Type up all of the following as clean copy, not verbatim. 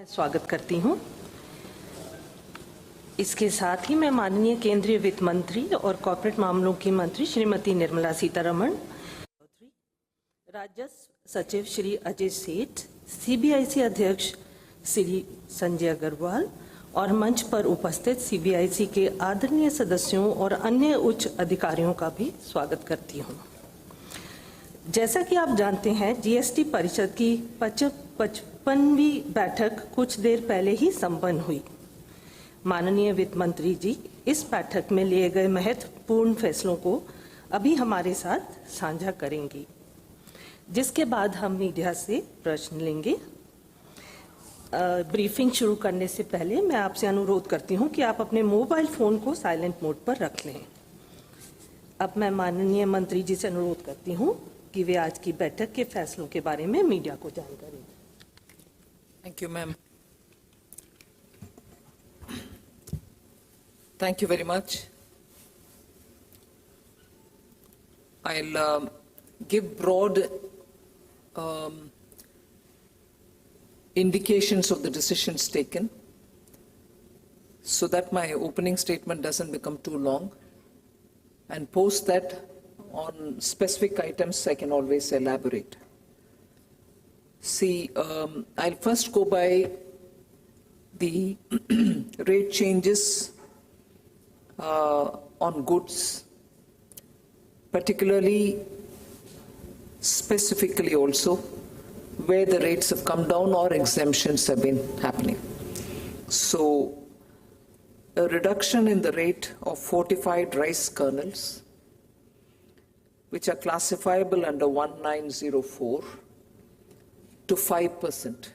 मैं स्वागत करती हूं। इसके साथ ही मैं माननीय केंद्रीय वित्त मंत्री और कॉर्पोरेट मामलों की मंत्री श्रीमती निर्मला सीतारमण, राजस्व सचिव श्री अजय सेठ, सीबीआईसी अध्यक्ष श्री संजय अग्रवाल और मंच पर उपस्थित सीबीआईसी के आदरणीय सदस्यों और अन्य उच्च अधिकारियों का भी स्वागत करती हूं। जैसा कि आप जानते हैं, जीएसटी परिषद की 55वीं बैठक कुछ देर पहले ही संपन्न हुई। माननीय वित्त मंत्री जी इस बैठक में लिए गए महत्वपूर्ण फैसलों को अभी हमारे साथ साझा करेंगी, जिसके बाद हम मीडिया से प्रश्न लेंगे। ब्रीफिंग शुरू करने से पहले मैं आपसे अनुरोध करती हूं कि आप अपने मोबाइल फोन को साइलेंट मोड पर रख लें। अब मैं माननीय मंत्री जी से अनुरोध करती हूं कि वे आज की बैठक के फैसलों के बारे में मीडिया को जानकारी दें। Thank you, ma'am. Thank you very much. I'll give broad indications of the decisions taken so that my opening statement doesn't become too long, and post that on specific items I can always elaborate. See, I'll first go by the rate changes on goods, particularly, specifically also, where the rates have come down or exemptions have been happening. So, a reduction in the rate of fortified rice kernels, which are classifiable under 1904, to 5%.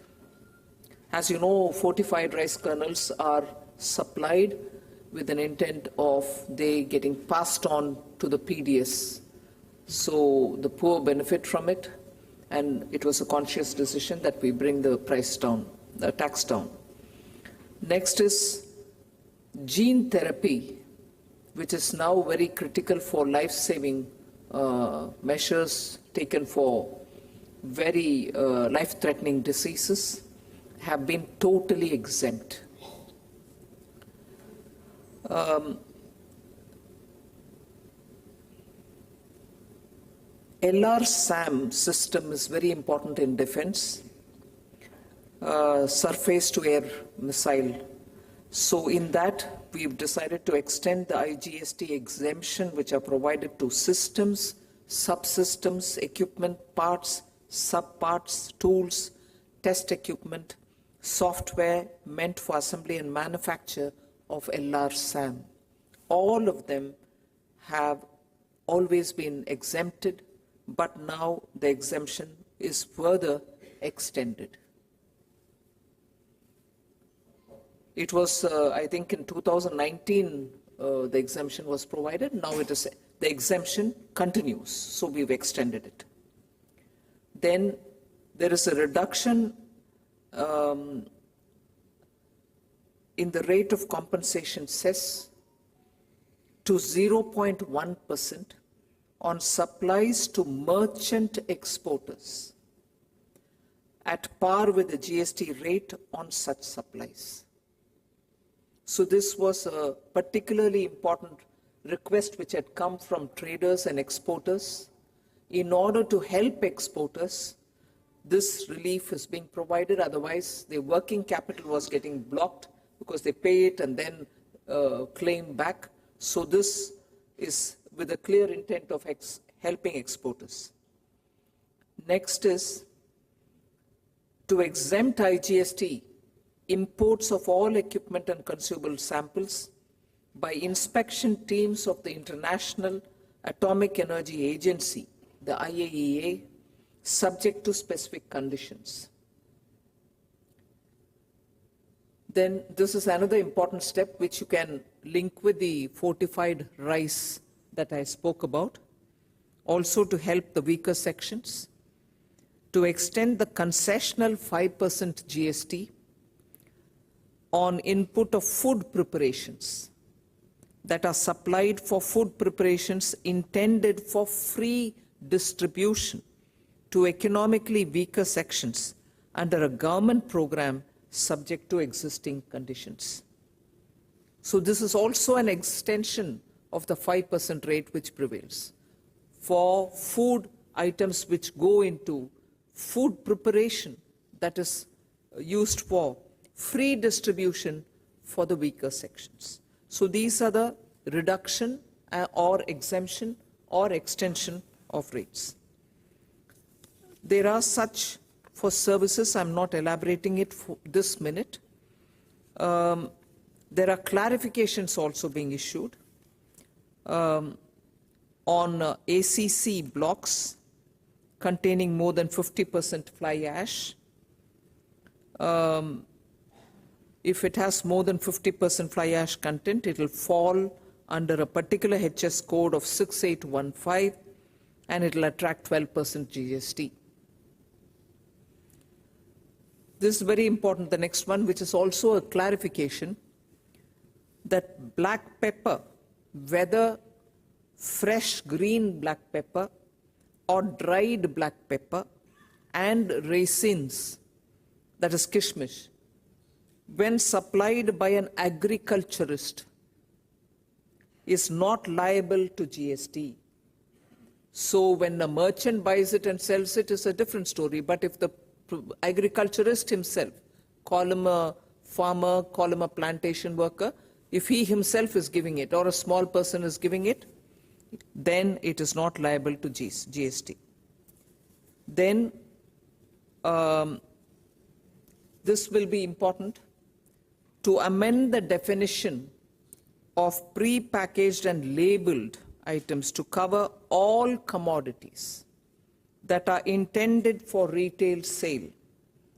As you know, fortified rice kernels are supplied with an intent of they getting passed on to the PDS. So the poor benefit from it, and it was a conscious decision that we bring the price down, the tax down. Next is gene therapy, which is now very critical for life-saving measures taken for very life-threatening diseases, have been totally exempt. LRSAM system is very important in defense, surface-to-air missile. So in that, we've decided to extend the IGST exemption which are provided to systems, subsystems, equipment, parts, subparts, tools, test equipment, software meant for assembly and manufacture of LRSAM. All of them have always been exempted, but now the exemption is further extended. It was, I think, in 2019 the exemption was provided. Now it is, the exemption continues, so we've extended it. Then there is a reduction in the rate of compensation cess to 0.1% on supplies to merchant exporters, at par with the GST rate on such supplies. So this was a particularly important request which had come from traders and exporters. In order to help exporters, this relief is being provided, otherwise their working capital was getting blocked because they pay it and then claim back. So this is with a clear intent of helping exporters. Next is to exempt IGST imports of all equipment and consumable samples by inspection teams of the International Atomic Energy Agency, the IAEA, subject to specific conditions. Then this is another important step which you can link with the fortified rice that I spoke about, also to help the weaker sections, to extend the concessional 5% GST on input of food preparations that are supplied for food preparations intended for free distribution to economically weaker sections under a government program subject to existing conditions. So this is also an extension of the 5% rate which prevails for food items which go into food preparation, that is used for free distribution for the weaker sections. So these are the reduction or exemption or extension of rates. There are such for services, I'm not elaborating it for this minute. There are clarifications also being issued on ACC blocks containing more than 50% fly ash. If it has more than 50% fly ash content, it will fall under a particular HS code of 6815 and it will attract 12% GST. This is very important, the next one, which is also a clarification that black pepper, whether fresh green black pepper or dried black pepper and raisins, that is kishmish, when supplied by an agriculturist, is not liable to GST. So when a merchant buys it and sells it, is a different story. But if the agriculturist himself, call him a farmer, call him a plantation worker, if he himself is giving it or a small person is giving it, then it is not liable to GST. Then this will be important to amend the definition of pre-packaged and labeled items to cover all commodities that are intended for retail sale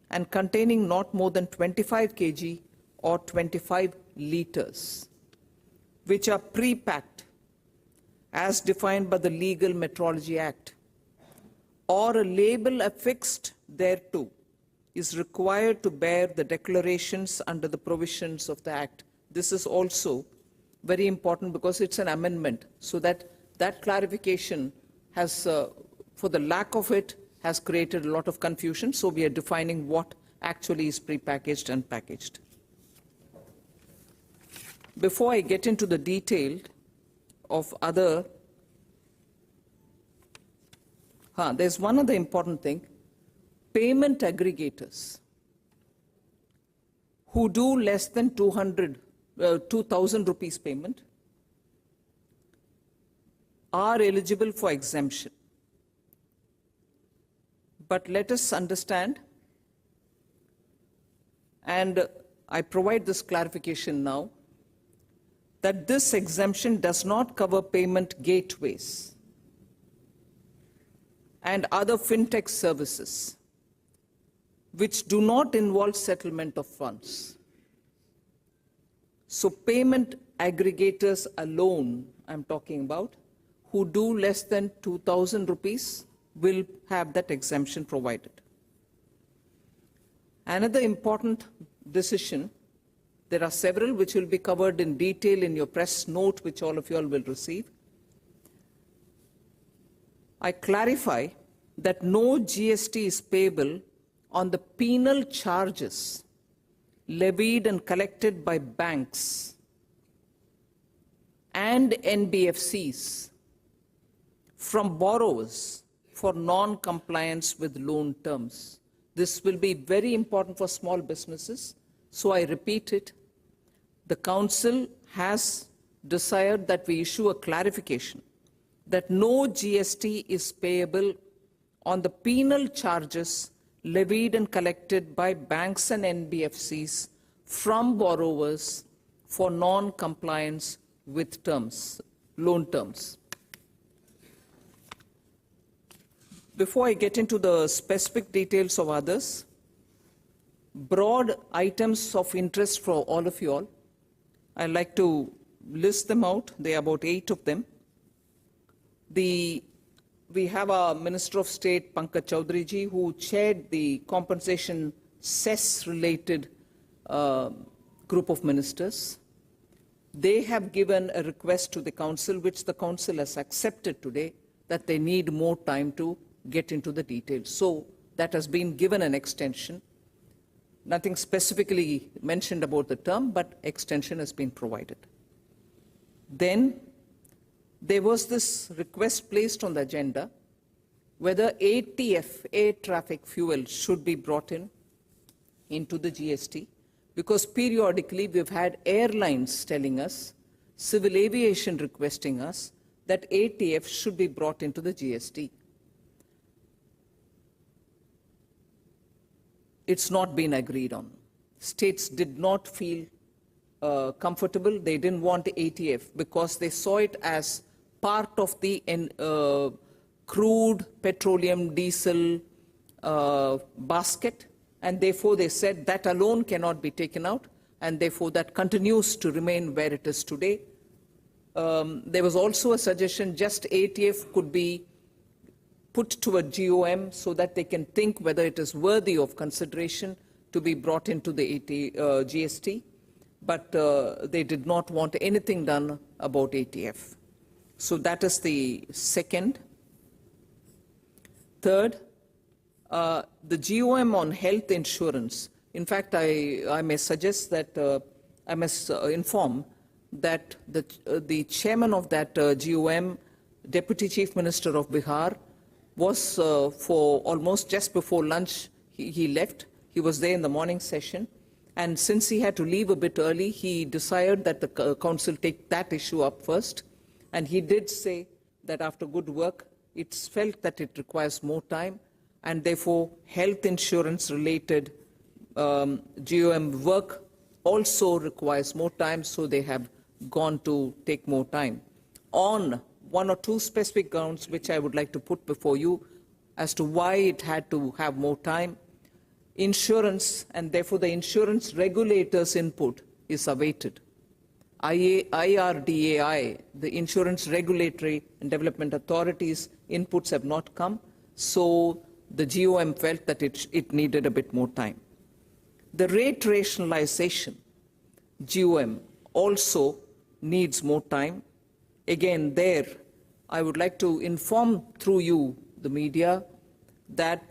and containing not more than 25 kg or 25 liters, which are pre-packed as defined by the Legal Metrology Act, or a label affixed thereto is required to bear the declarations under the provisions of the Act. This is also very important because it's an amendment, so that that clarification has, for the lack of it, has created a lot of confusion. So we are defining what actually is pre-packaged and packaged. Before I get into the detail of other, there's one other important thing. Payment aggregators who do less than 2,000 rupees payment are eligible for exemption. But let us understand, and I provide this clarification now, that this exemption does not cover payment gateways and other fintech services which do not involve settlement of funds. So payment aggregators alone, I'm talking about, who do less than 2,000 rupees will have that exemption provided. Another important decision, there are several which will be covered in detail in your press note, which all of you all will receive. I clarify that no GST is payable on the penal charges levied and collected by banks and NBFCs from borrowers for non-compliance with loan terms. This will be very important for small businesses, so I repeat it. The Council has desired that we issue a clarification that no GST is payable on the penal charges levied and collected by banks and NBFCs from borrowers for non-compliance with terms, loan terms. Before I get into the specific details of others, broad items of interest for all of you all, I'd like to list them out. There are about 8 of them. We have our Minister of State, Pankaj Chaudhary ji, who chaired the compensation cess-related group of ministers. They have given a request to the Council, which the Council has accepted today, that they need more time to get into the details. So that has been given an extension. Nothing specifically mentioned about the term, but extension has been provided. Then there was this request placed on the agenda whether ATF, air traffic fuel, should be brought into the GST, because periodically we've had airlines telling us, civil aviation requesting us, that ATF should be brought into the GST. It's not been agreed on. States did not feel comfortable. They didn't want ATF because they saw it as part of the crude petroleum diesel basket, and therefore they said that alone cannot be taken out, and therefore that continues to remain where it is today. There was also a suggestion just ATF could be put to a GOM so that they can think whether it is worthy of consideration to be brought into the GST, but they did not want anything done about ATF. So that is the second. Third, the GOM on health insurance. In fact, I may suggest that, I must inform that the chairman of that GOM, Deputy Chief Minister of Bihar, was for almost just before lunch, he left. He was there in the morning session. And since he had to leave a bit early, he decided that the council take that issue up first. And he did say that after good work, it's felt that it requires more time, and therefore health insurance related GOM work also requires more time, so they have gone to take more time. On one or two specific grounds which I would like to put before you as to why it had to have more time, insurance, and therefore the insurance regulator's input is awaited. IRDAI, the Insurance Regulatory and Development Authority's inputs have not come, so the GOM felt that it needed a bit more time. The rate rationalization, GOM, also needs more time. Again, there, I would like to inform through you, the media, that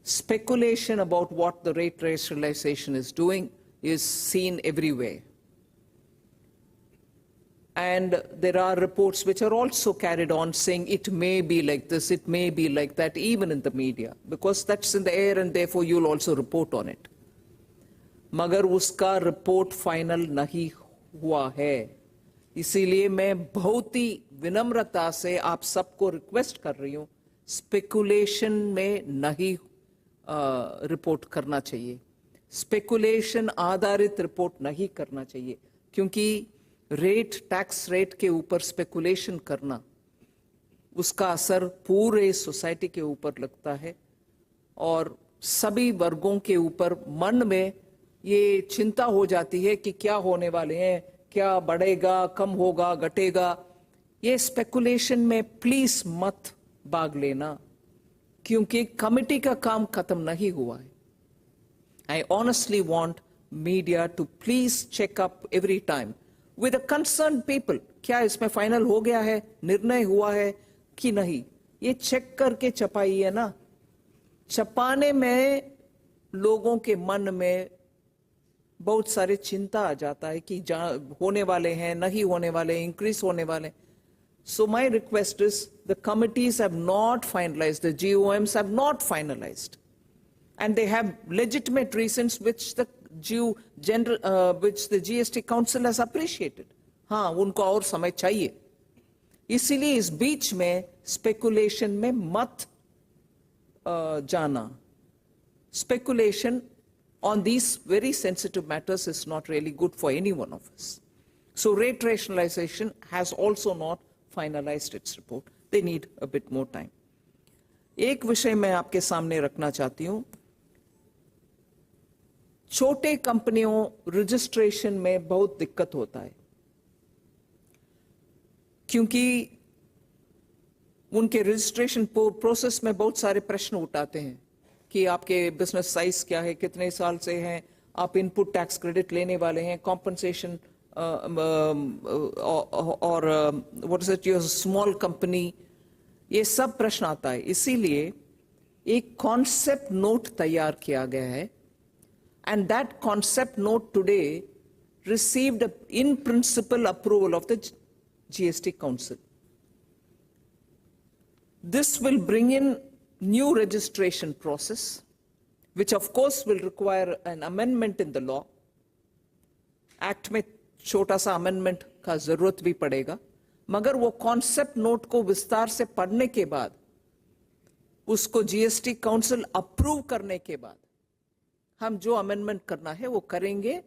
speculation about what the rate rationalization is doing is seen everywhere. And there are reports which are also carried on saying it may be like this, it may be like that, even in the media, because that's in the air and therefore you'll also report on it. मगर उसका report final नहीं हुआ है, इसीलिए मैं बहुत ही विनम्रता से आप सबको रिक्वेस्ट कर रही हूँ, स्पेकुलेशन में नहीं रिपोर्ट करना चाहिए, स्पेकुलेशन आधारित रिपोर्ट नहीं करना चाहिए, क्योंकि रेट, टैक्स रेट के ऊपर स्पेकुलेशन करना, उसका असर पूरे सोसाइटी के ऊपर लगता है और सभी वर्गों के ऊपर मन में ये चिंता हो जाती है कि क्या होने वाले हैं, क्या बढ़ेगा, कम होगा, घटेगा. ये स्पेकुलेशन में प्लीज मत भाग लेना, क्योंकि कमिटी का काम खत्म नहीं हुआ है. I honestly want media to please check up every time with the concerned people. क्या इसमें फाइनल हो गया है, निर्णय हुआ है कि नहीं, ये चेक करके छपाइए ना. छपाने में लोगों के मन में बहुत सारे चिंता आ जाता है कि होने वाले हैं, नहीं होने वाले, इंक्रीज होने वाले. So my request is the committees have not finalized, the GOMs have not finalized, and they have legitimate reasons which the which the GST Council has appreciated. हाँ, उनको और समय चाहिए. इसीलिए इस बीच में स्पेकुलेशन में मत जाना. Speculation on these very sensitive matters is not really good for any one of us. So rate rationalization has also not finalized its report. They need a bit more time. एक विषय मैं आपके सामने रखना चाहती हूं. छोटे कंपनियों रजिस्ट्रेशन में बहुत दिक्कत होता है, क्योंकि उनके रजिस्ट्रेशन प्रोसेस में बहुत सारे प्रश्न उठाते हैं कि आपके बिजनेस साइज क्या है, कितने साल से हैं, आप इनपुट टैक्स क्रेडिट लेने वाले हैं, कॉम्पनसेशन और what is it, your small company, ये सब प्रश्न आता है. इसीलिए एक कॉन्सेप्ट नोट तैयार किया गया है, And that concept note today received in principle approval of the GST Council. This will bring in new registration process, which of course will require an amendment in the law. Act में छोटा सा amendment का जरूरत भी पड़ेगा, मगर वो concept note को विस्तार से पढ़ने के बाद, उसको GST Council approve करने के बाद, हम जो amendment करना है वो करेंगे.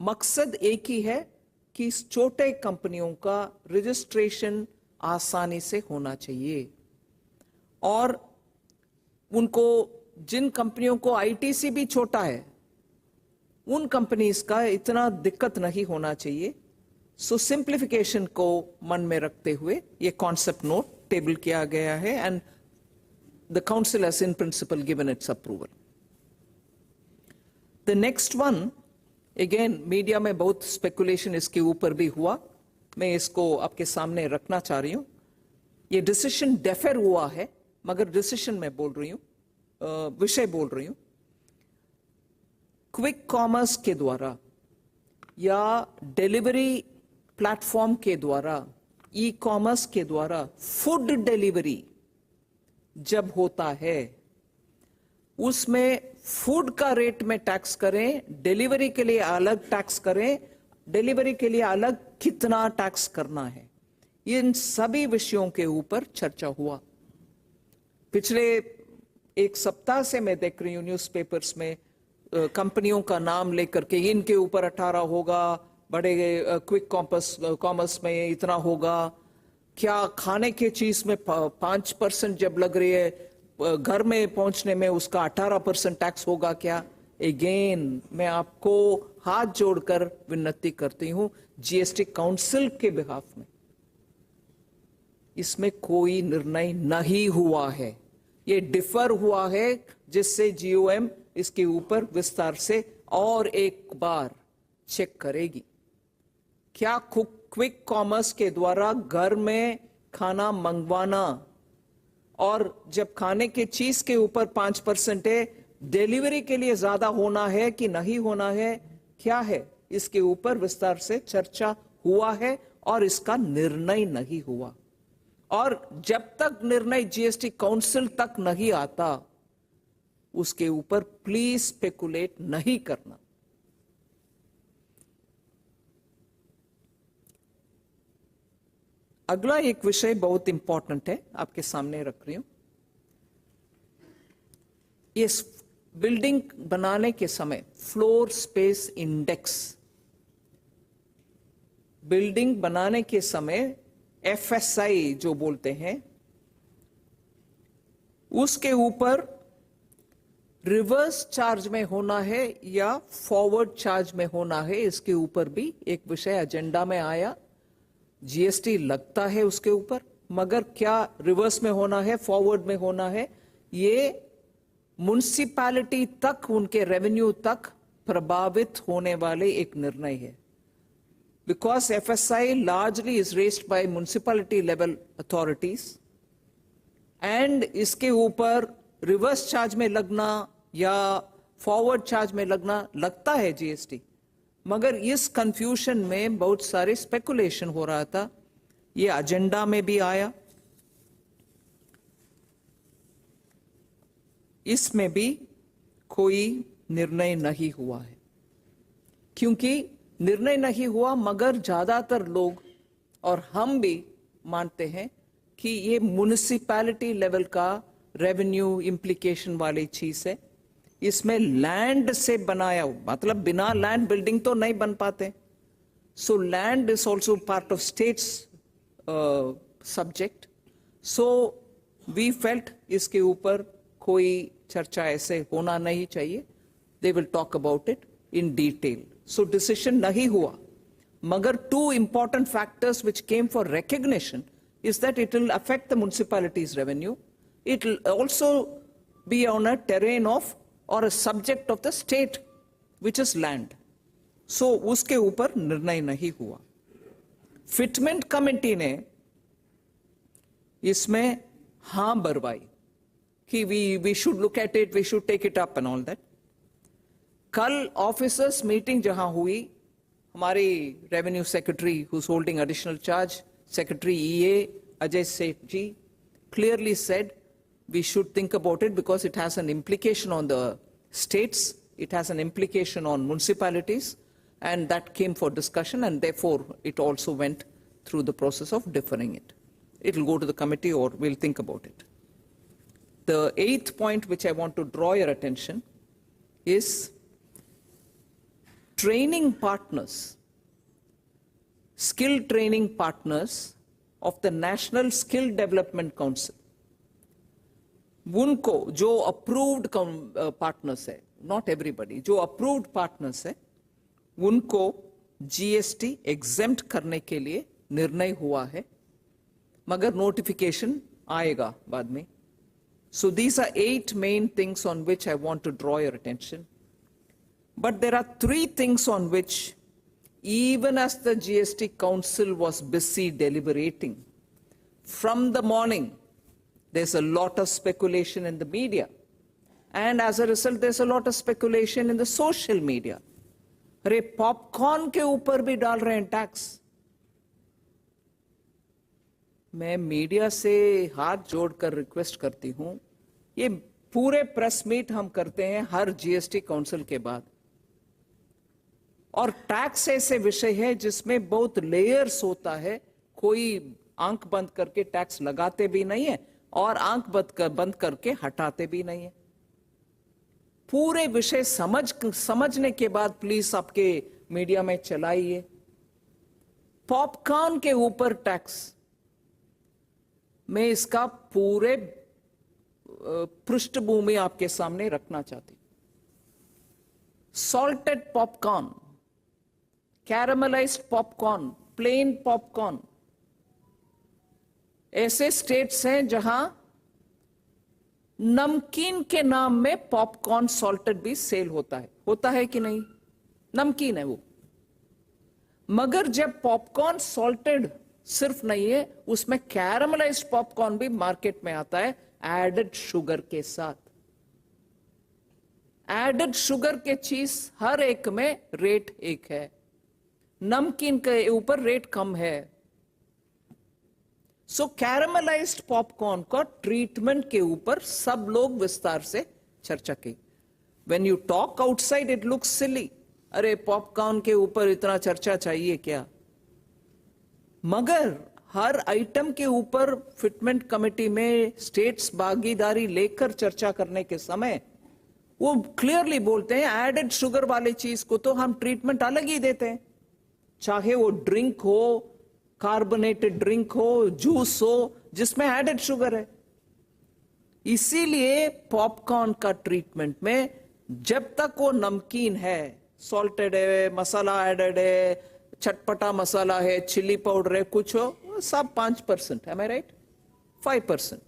मकसद एक ही है कि इस छोटे कंपनियों का रजिस्ट्रेशन आसानी से होना चाहिए और उनको, जिन कंपनियों को आईटीसी भी छोटा है, उन कंपनीज का इतना दिक्कत नहीं होना चाहिए. सो सिंप्लीफिकेशन को मन में रखते हुए ये कॉन्सेप्ट नोट टेबल किया गया है and the council has in principle given it's approval. The next one, again media में बहुत स्पेकुलेशन इसके ऊपर भी हुआ, मैं इसको आपके सामने रखना चाह रही हूं. ये डिसीजन डेफर हुआ है, मगर डिसीजन मैं बोल रही हूं, विषय बोल रही हूं. क्विक कॉमर्स के द्वारा या डिलीवरी प्लेटफॉर्म के द्वारा, ई कॉमर्स के द्वारा फूड डिलीवरी जब होता है, उसमें फूड का रेट में टैक्स करें, डिलीवरी के लिए अलग टैक्स करें, डिलीवरी के लिए अलग कितना टैक्स करना है, इन सभी विषयों के ऊपर चर्चा हुआ. पिछले एक सप्ताह से मैं देख रही हूं न्यूज़पेपर्स में कंपनियों का नाम लेकर के, इनके ऊपर 18 होगा, बड़े क्विक कॉमर्स में इतना होगा, क्या खाने के चीज में 5% जब लग रही है, घर में पहुंचने में उसका 18% टैक्स होगा क्या? अगेन मैं आपको हाथ जोड़कर विनती करती हूं जीएसटी काउंसिल के बिहाफ में, इसमें कोई निर्णय नहीं हुआ है, ये डिफर हुआ है, जिससे जीओएम इसके ऊपर विस्तार से और एक बार चेक करेगी. क्या क्विक कॉमर्स के द्वारा घर में खाना मंगवाना और जब खाने के चीज के ऊपर 5% है, डिलीवरी के लिए ज्यादा होना है कि नहीं होना है, क्या है, इसके ऊपर विस्तार से चर्चा हुआ है और इसका निर्णय नहीं हुआ. और जब तक निर्णय जीएसटी काउंसिल तक नहीं आता, उसके ऊपर प्लीज स्पेकुलेट नहीं करना. अगला एक विषय बहुत इंपॉर्टेंट है, आपके सामने रख रही हूं. इस बिल्डिंग बनाने के समय फ्लोर स्पेस इंडेक्स, बिल्डिंग बनाने के समय एफएसआई जो बोलते हैं, उसके ऊपर रिवर्स चार्ज में होना है या फॉरवर्ड चार्ज में होना है, इसके ऊपर भी एक विषय एजेंडा में आया. जीएसटी लगता है उसके ऊपर, मगर क्या रिवर्स में होना है, फॉरवर्ड में होना है, ये म्युनिसिपैलिटी तक, उनके रेवेन्यू तक प्रभावित होने वाले एक निर्णय है. Because FSI largely is raised by municipality level authorities and इसके ऊपर रिवर्स चार्ज में लगना या फॉरवर्ड चार्ज में लगना लगता है जीएसटी, मगर इस कंफ्यूजन में बहुत सारे स्पेकुलेशन हो रहा था. ये एजेंडा में भी आया, इसमें भी कोई निर्णय नहीं हुआ है. क्योंकि निर्णय नहीं हुआ, मगर ज्यादातर लोग और हम भी मानते हैं कि ये म्युनिसिपैलिटी लेवल का रेवेन्यू इंप्लीकेशन वाली चीज है. इसमें लैंड से बनाया, मतलब बिना लैंड बिल्डिंग तो नहीं बन पाते. So land is also part of states subject. So we felt इसके ऊपर कोई चर्चा ऐसे होना नहीं चाहिए. They will talk about it in detail. So decision nahi hua. Magar two important factors which came for recognition is that it will affect the municipality's revenue. It will also be on a terrain of or a subject of the state, which is land. So uske upar nirnay nahi hua. Fitment committee ne isme haan barwai कि we should look at it, we should take it up and all that. कल officers meeting जहां हुई, हमारी revenue secretary who's holding additional charge, Secretary EA Ajay Seth ji clearly said we should think about it because it has an implication on the states, it has an implication on municipalities, and that came for discussion, and therefore it also went through the process of deferring it. It will go to the committee or we'll think about it. The eighth point which I want to draw your attention is training partners, skill training partners of the National Skill Development Council. उनको जो approved partners है, not everybody, जो approved partners है, उनको GST exempt करने के लिए निर्णय हुआ है, मगर नोटिफिकेशन आएगा बाद में. So these are 8 main things on which I want to draw your attention. But there are 3 things on which, even as the GST Council was busy deliberating, from the morning, there's a lot of speculation in the media. And as a result, there's a lot of speculation in the social media. अरे popcorn के ऊपर भी डाल रहे हैं tax. मैं media से हाथ जोड़कर रिक्वेस्ट करती हूं, ये पूरे प्रेस मीट हम करते हैं हर जीएसटी काउंसिल के बाद, और टैक्स ऐसे विषय है जिसमें बहुत लेयर्स होता है. कोई आंख बंद करके टैक्स लगाते भी नहीं है और आंख बंद करके हटाते भी नहीं है. पूरे विषय समझने के बाद प्लीज आपके मीडिया में चलाइए. पॉपकॉर्न के ऊपर टैक्स, मैं इसका पूरे पृष्ठभूमि आपके सामने रखना चाहती. Salted popcorn, caramelised popcorn, plain popcorn, ऐसे स्टेट्स हैं जहां नमकीन के नाम में पॉपकॉर्न सॉल्टेड भी सेल होता है कि नहीं? नमकीन है वो, मगर जब पॉपकॉर्न सॉल्टेड सिर्फ नहीं है, उसमें कैरामलाइज्ड पॉपकॉर्न भी मार्केट में आता है एडेड शुगर के साथ. एडेड शुगर के चीज हर एक में रेट एक है, नमकीन के ऊपर रेट कम है. सो कैरामलाइज्ड पॉपकॉर्न का ट्रीटमेंट के ऊपर सब लोग विस्तार से चर्चा की. When you talk outside it looks silly, अरे पॉपकॉर्न के ऊपर इतना चर्चा चाहिए क्या? मगर हर आइटम के ऊपर फिटमेंट कमेटी में स्टेट्स भागीदारी लेकर चर्चा करने के समय वो क्लियरली बोलते हैं एडेड शुगर वाले चीज को तो हम ट्रीटमेंट अलग ही देते हैं, चाहे वो ड्रिंक हो, कार्बोनेटेड ड्रिंक हो, जूस हो, जिसमें एडेड शुगर है. इसीलिए पॉपकॉर्न का ट्रीटमेंट में जब तक वो नमकीन है, सॉल्टेड है, मसाला एडेड है, चटपटा मसाला है, चिली पाउडर है, कुछ हो, सब 5%, am I right? 5%.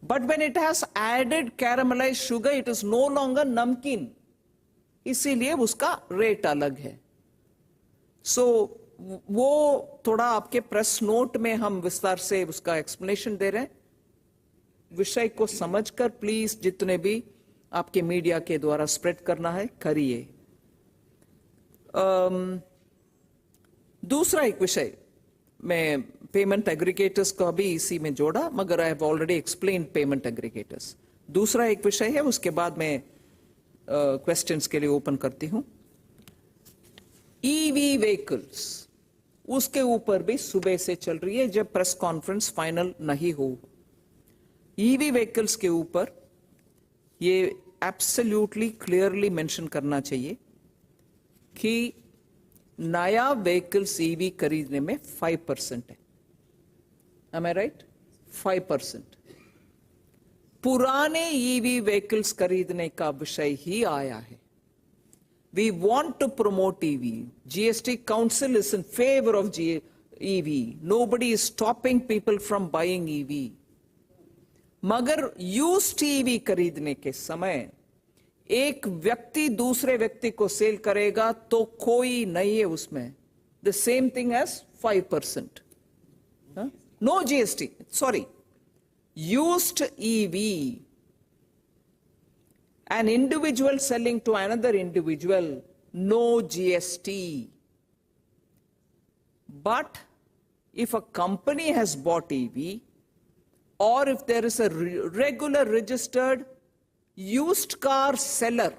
But when it has added caramelized sugar, it is no longer नमकीन, इसीलिए उसका रेट अलग है. सो वो थोड़ा आपके प्रेस नोट में हम विस्तार से उसका एक्सप्लेनेशन दे रहे हैं. विषय को समझकर प्लीज जितने भी आपके मीडिया के द्वारा स्प्रेड करना है करिए. दूसरा एक विषय, मैं पेमेंट एग्रीगेटर्स का भी इसी में जोड़ा, मगर I have already explained payment aggregators. दूसरा एक विषय है, उसके बाद मैं क्वेश्चंस के लिए ओपन करती हूं. ईवी व्हीकल्स, उसके ऊपर भी सुबह से चल रही है जब प्रेस कॉन्फ्रेंस फाइनल नहीं हो. ईवी व्हीकल्स के ऊपर ये एब्सोल्युटली क्लियरली मेंशन करना चाहिए कि नया व्हीकल्स ईवी खरीदने में 5% है. Am I right? 5%. पुराने ईवी व्हीकल्स खरीदने का विषय ही आया है. We want to promote EV. GST Council is in favor of EV. Nobody is stopping people from buying EV. मगर used EV खरीदने के समय एक व्यक्ति दूसरे व्यक्ति को सेल करेगा तो कोई नहीं है उसमें. The same thing as 5%. No GST. Sorry. Used EV An individual selling to another individual, no GST. But if a company has bought EV, or if there is a regular registered used car seller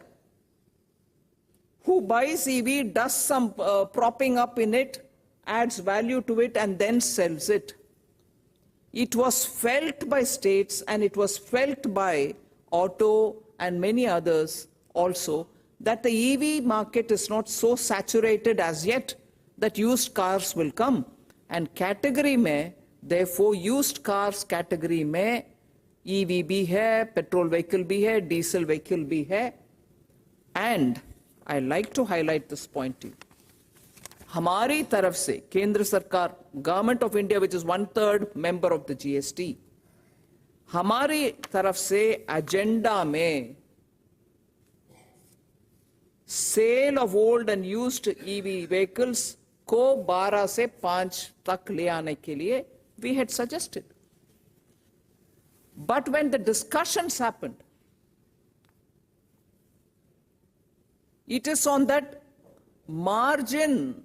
who buys EV, does some propping up in it, adds value to it, and then sells it. It was felt by states and it was felt by auto and many others also that the EV market is not so saturated as yet that used cars will come. And category mein, therefore used cars category mein EV bhi hai, petrol vehicle bhi hai, diesel vehicle bhi hai. And I like to highlight this point to you. हमारी तरफ से केंद्र सरकार, government of India which is 1/3 member of the GST, हमारी तरफ से agenda में sale of old and used EV vehicles को 12 से 5 तक ले आने के लिए we had suggested. But when the discussions happened, it is on that margin,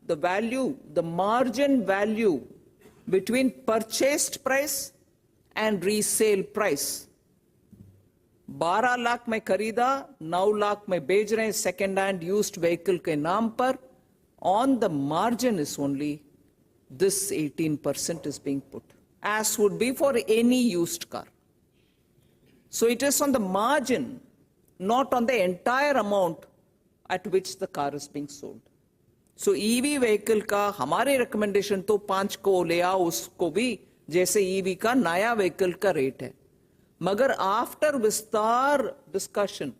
the value, the margin value between purchased price and resale price. 12 lakh में खरीदा, 9 लाख में बेच रहे हैं सेकेंड हैंड यूज्ड व्हीकल के नाम पर. On the margin is only this 18% is being put, as would be for any used car. So it is on the margin, not on the entire amount at which the car is being sold. So EV vehicle का हमारे recommendation तो 5 को ले आओ, उसको भी जैसे EV का नया vehicle का रेट है. मगर आफ्टर विस्तार डिस्कशन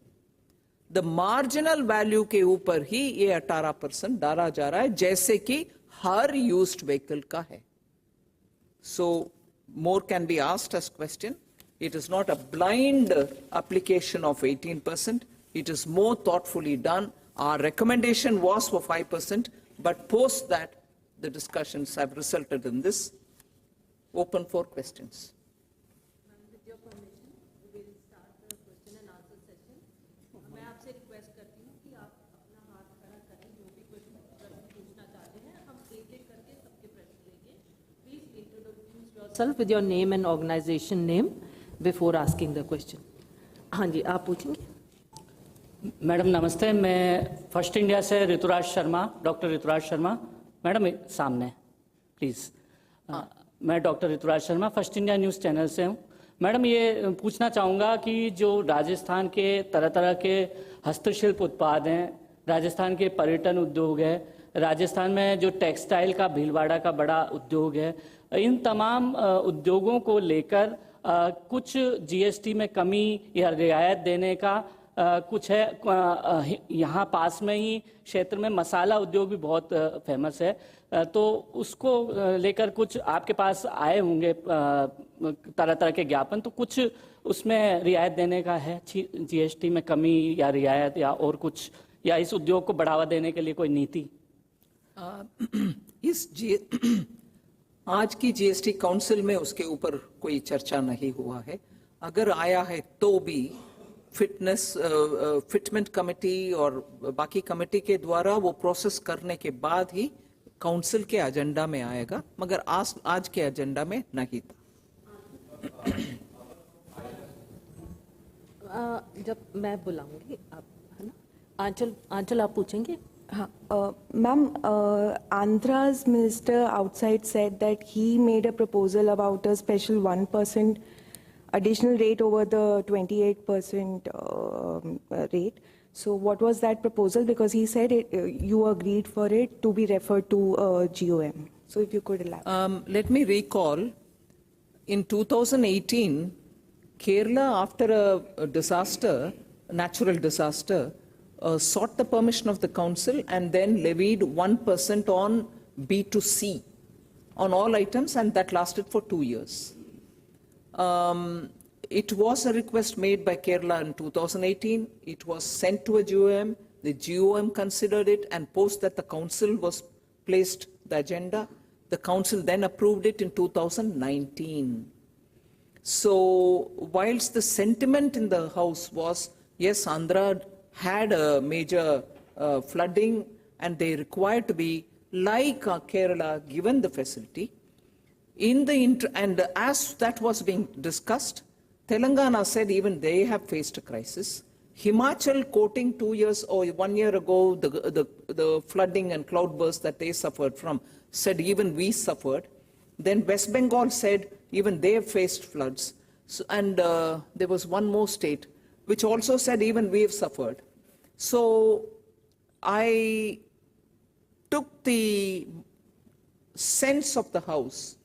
द मार्जिनल वैल्यू के ऊपर ही ये 18% डाला जा रहा है, जैसे कि हर यूज्ड व्हीकल का है. So more can be asked as question. It is not a blind application of 18%. It is more thoughtfully done. Our recommendation was for 5%, but post that, the discussions have resulted in this. Open for questions. With your permission, we will start the question and answer session. मैं आपसे request करती हूँ कि आप अपना हाथ खड़ा करें, जो भी प्रश्न पूछना चाहते हैं. हम एक-एक करके सबके प्रश्न लेंगे. Please introduce yourself with your name and organization name before asking the question. हाँ जी, आप पूछेंगे. मैडम नमस्ते, मैं फर्स्ट इंडिया से ऋतुराज शर्मा, डॉक्टर ऋतुराज शर्मा. मैडम सामने प्लीज़. मैं doctor Rituraj Sharma first India news channel से हूँ. मैडम ये पूछना चाहूँगा कि जो राजस्थान के तरह तरह के हस्तशिल्प उत्पाद हैं, राजस्थान के पर्यटन उद्योग है, राजस्थान में जो टेक्सटाइल का भीलवाड़ा का बड़ा उद्योग है, इन तमाम उद्योगों को लेकर कुछ जीएसटी में कमी या रियायत देने का कुछ है. यहाँ पास में ही क्षेत्र में मसाला उद्योग भी बहुत फेमस है, तो उसको लेकर कुछ आपके पास आए होंगे तरह तरह के ज्ञापन, तो कुछ उसमें रियायत देने का है, जीएसटी में कमी या रियायत या और कुछ, या इस उद्योग को बढ़ावा देने के लिए कोई नीति? आज की जीएसटी काउंसिल में उसके ऊपर कोई चर्चा नहीं हुआ है. अगर आया है तो भी फिटमेंट कमेटी और बाकी कमेटी के द्वारा वो प्रोसेस करने के बाद ही काउंसिल के एजेंडा में आएगा, मगर आज के एजेंडा में नहीं था. जब मैं बुलाऊंगी आप, है ना. आंचल आप पूछेंगे. Ma'am, Andhra's minister outside said that he made a proposal about a special 1% additional rate over the 28% rate. So what was that proposal? Because he said you agreed for it to be referred to GOM. So if you could elaborate. Let me recall, in 2018, Kerala, after a disaster, natural disaster, sought the permission of the council and then levied 1% on B2C on all items, and that lasted for 2 years. It was a request made by Kerala in 2018. It was sent to a GOM. The GOM considered it, and post that the council was placed the agenda. The council then approved it in 2019. So whilst the sentiment in the House was Yes, Andhra had a major flooding and they required to be like Kerala given the facility. And as that was being discussed, Telangana said even they have faced a crisis. Himachal quoting 2 years or 1 year ago, the flooding and cloudburst that they suffered from, said even we suffered. Then West Bengal said even they have faced floods. So, and there was one more state which also said even we have suffered. So I took the sense of the House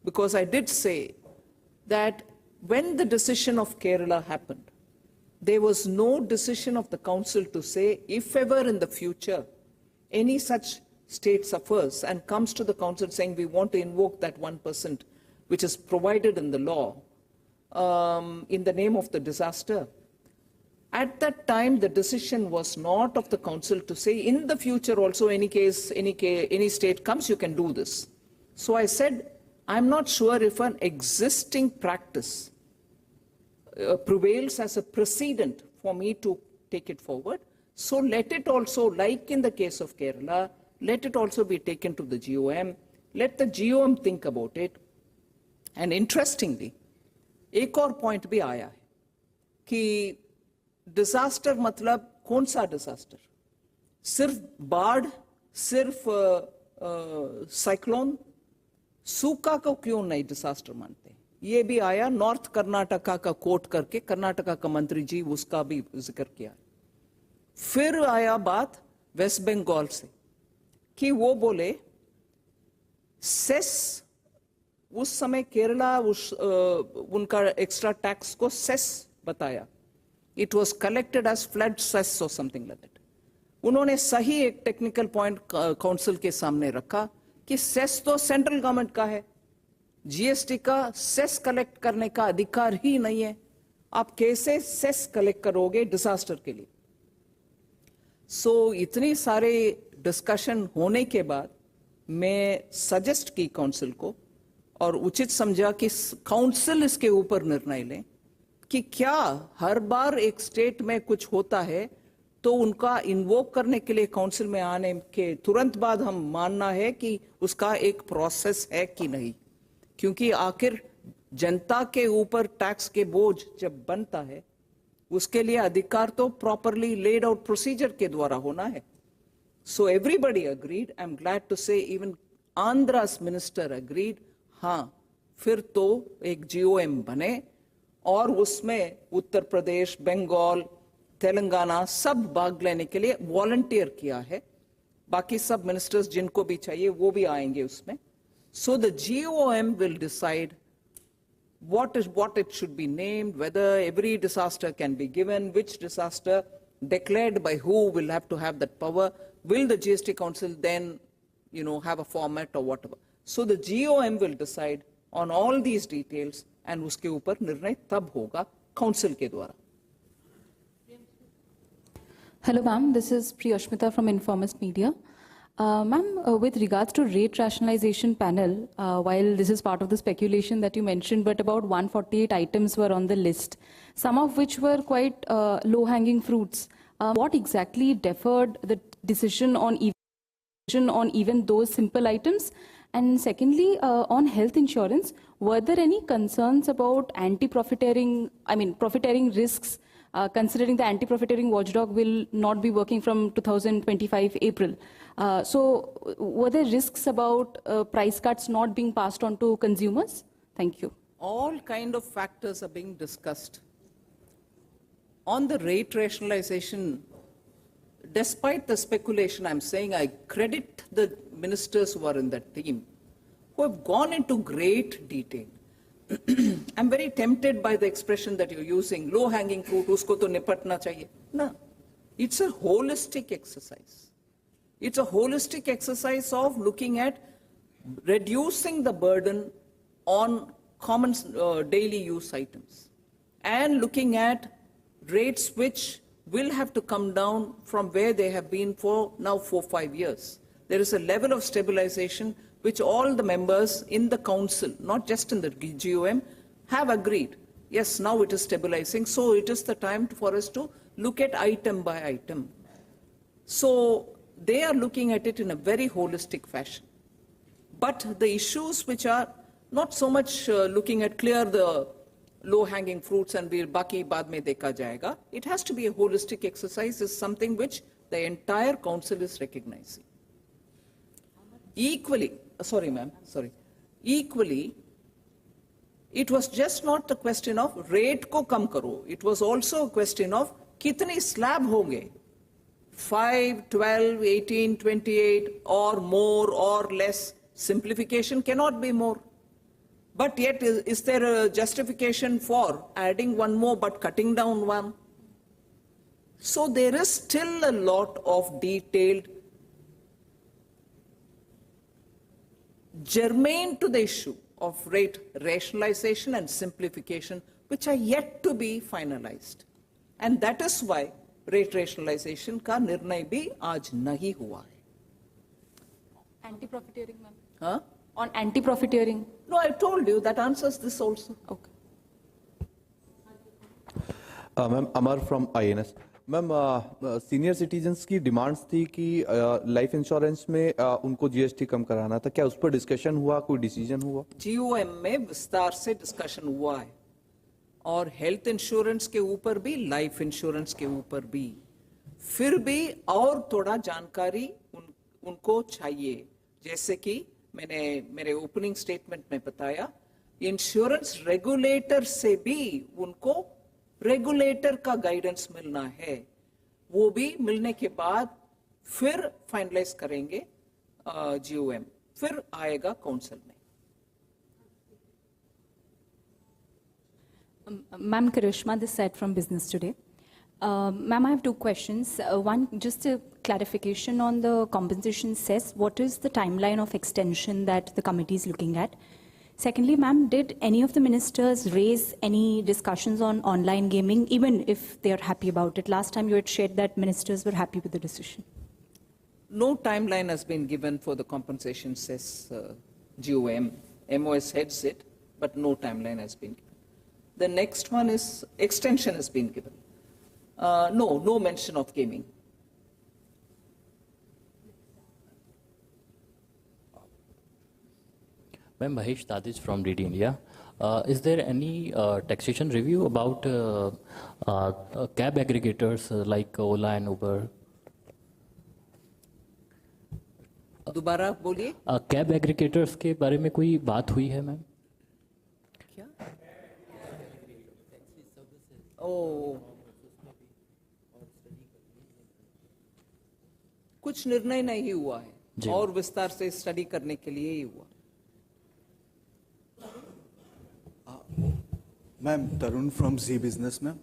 because I did say that when the decision of Kerala happened, there was no decision of the council to say if ever in the future any such state suffers and comes to the council saying we want to invoke that 1% which is provided in the law in the name of the disaster. At that time, the decision was not of the council to say in the future also any state comes, you can do this. So I said, I'm not sure if an existing practice prevails as a precedent for me to take it forward. So let it also, like in the case of Kerala, let it also be taken to the GOM. Let the GOM think about it. And interestingly, एक और point भी आया है कि disaster मतलब कौन सा disaster? सिर्फ बाढ़, सिर्फ साइक्लोन, सूखा को क्यों नहीं disaster मानते? ये भी आया नॉर्थ कर्नाटका का कोट करके कर्नाटका का मंत्री जी उसका भी जिक्र किया. फिर आया बात वेस्ट बंगाल से कि वो बोले सेस उस समय केरला उनका एक्स्ट्रा टैक्स को सेस बताया. It was collected as flood cess और समथिंग लाइक दैट. उन्होंने सही एक टेक्निकल पॉइंट काउंसिल के सामने रखा कि सेस तो सेंट्रल गवर्नमेंट का है, जीएसटी का सेस कलेक्ट करने का अधिकार ही नहीं है. आप कैसे सेस कलेक्ट करोगे डिजास्टर के लिए? सो इतनी सारे डिस्कशन होने के बाद मैं सजेस्ट की काउंसिल को और उचित समझा कि काउंसिल इसके ऊपर निर्णय लें कि क्या हर बार एक स्टेट में कुछ होता है तो उनका इन्वोक करने के लिए काउंसिल में आने के तुरंत बाद हम मानना है कि उसका एक प्रोसेस है कि नहीं. क्योंकि आखिर जनता के ऊपर टैक्स के बोझ जब बनता है उसके लिए अधिकार तो प्रॉपरली लेड आउट प्रोसीजर के द्वारा होना है. So everybody agreed. I am glad to say even Andhra's minister agreed. हाँ, फिर तो एक जीओएम बने और उसमें उत्तर प्रदेश, बंगाल, तेलंगाना सब भाग लेने के लिए वॉलंटियर किया है. बाकी सब मिनिस्टर्स जिनको भी चाहिए वो भी आएंगे उसमें. So the GOM will decide what it should be named, whether every disaster can be given, which disaster declared by who will have to have that power. Will the GST Council then, have a format or whatever? So the GOM will decide on all these details and उसके ऊपर निर्णय तब होगा council के द्वारा. Hello, ma'am. This is Priyashmita from Informist Media. Ma'am, with regards to rate rationalization panel, while this is part of the speculation that you mentioned, but about 148 items were on the list, some of which were quite low-hanging fruits. What exactly deferred the decision on even those simple items? And secondly, on health insurance, were there any concerns about profiteering risks, considering the anti-profiteering watchdog will not be working from 2025 April? So were there risks about price cuts not being passed on to consumers? Thank you. All kind of factors are being discussed. On the rate rationalization, despite the speculation, I'm saying I credit the ministers who are in that team, who have gone into great detail. I'm very tempted by the expression that you're using, low-hanging fruit, usko to nipatna chahiye. No, it's a holistic exercise. It's a holistic exercise of looking at reducing the burden on common daily use items and looking at rates which will have to come down from where they have been for now 4-5 years. There is a level of stabilization which all the members in the council, not just in the GOM, have agreed. Yes, now it is stabilizing, so it is the time for us to look at item by item. So they are looking at it in a very holistic fashion. But the issues which are not so much looking at clear the low-hanging fruits and we'll baki baad mein dekha jayega, it has to be a holistic exercise, is something which the entire council is recognizing. Equally, equally, it was just not the question of rate ko kam karo. It was also a question of kitni slab honge. 5, 12, 18, 28 or more or less. Simplification cannot be more. But yet, is there a justification for adding one more but cutting down one? So there is still a lot of detailed, germane to the issue of rate rationalization and simplification, which are yet to be finalized. And that is why rate rationalization का निर्णय भी आज नहीं हुआ है. Anti-profiteering, ma'am. Huh? On anti-profiteering. No, I told you that answers this also. Okay. Ma'am Amar from INS. Ma'am senior citizens की demands थी कि लाइफ इंश्योरेंस में उनको GST कम कराना था. क्या उस पर डिस्कशन हुआ, कोई डिसीजन हुआ? GOM में विस्तार से डिस्कशन हुआ है और हेल्थ इंश्योरेंस के ऊपर भी, लाइफ इंश्योरेंस के ऊपर भी. फिर भी और थोड़ा जानकारी उनको चाहिए. जैसे कि मैंने मेरे ओपनिंग स्टेटमेंट में बताया, इंश्योरेंस रेगुलेटर से भी उनको रेगुलेटर का गाइडेंस मिलना है. वो भी मिलने के बाद फिर फाइनलाइज करेंगे GOM, फिर आएगा काउंसिल में. Ma'am, Karishma, this side from Business Today. Ma'am, I have two questions. One, just a clarification on the compensation cess. What is the timeline of extension that the committee is looking at? Secondly, ma'am, did any of the ministers raise any discussions on online gaming, even if they are happy about it? Last time you had shared that ministers were happy with the decision. No timeline has been given for the compensation cess GOM. MOS heads it, but no timeline has been given. The next one is extension has been given. No mention of gaming. Ma'am, Mahesh Tadish from DD India. Is there any taxation review about cab aggregators like Ola and Uber? दोबारा बोलिए. Cab aggregators के बारे में कोई बात हुई है ma'am? क्या? ओ, कुछ निर्णय नहीं हुआ है और विस्तार से स्टडी करने के लिए ही हुआ. Ma'am, Tarun from Z Business, ma'am.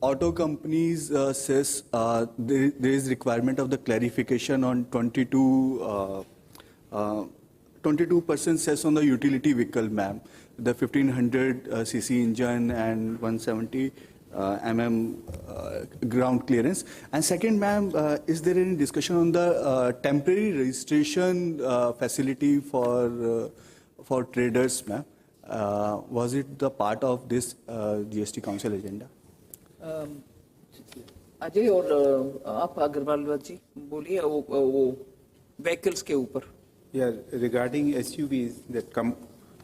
Auto companies says there is requirement of the clarification on 22% cess on the utility vehicle, ma'am. The 1500 cc engine and 170 ground clearance. And second, ma'am, is there any discussion on the temporary registration facility for traders, ma'am? Was it the part of this GST Council agenda? Ajay और आप अग्रवाल जी बोलिए वो vehicles के ऊपर. Yeah, regarding SUVs, that